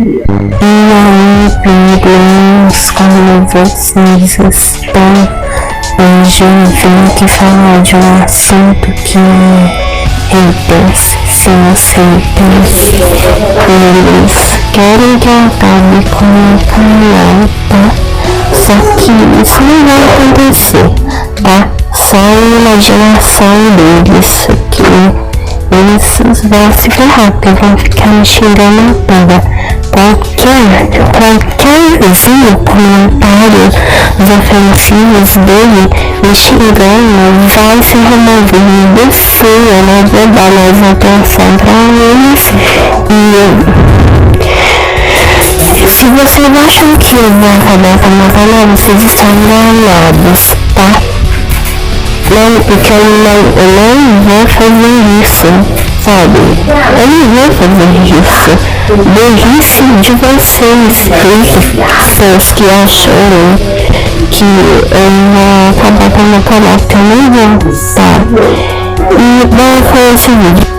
E aí, amigos, como vocês estão? Hoje eu vim aqui falar de um assunto que haters, seus haters, eles querem que eu acabe com o meu canal, tá? Só que isso não vai acontecer, tá? Só a imaginação deles, que eles vão se ferrar, porque vão ficar me xingando à toa. Qualquerzinho comentário ofensivos dele me xingando vai ser removido, sim, eu não vou dar mais atenção pra eles. E se vocês acham que eu vou acabar com o meu canal, vocês estão enganados, tá? Não, porque eu não vou fazer isso, sabe? Eu não vou fazer isso. Burrice de vocês, pessoas que acham que eu vou acabar com o meu canal, que eu não vou, tá? E vamos fazer esse vídeo.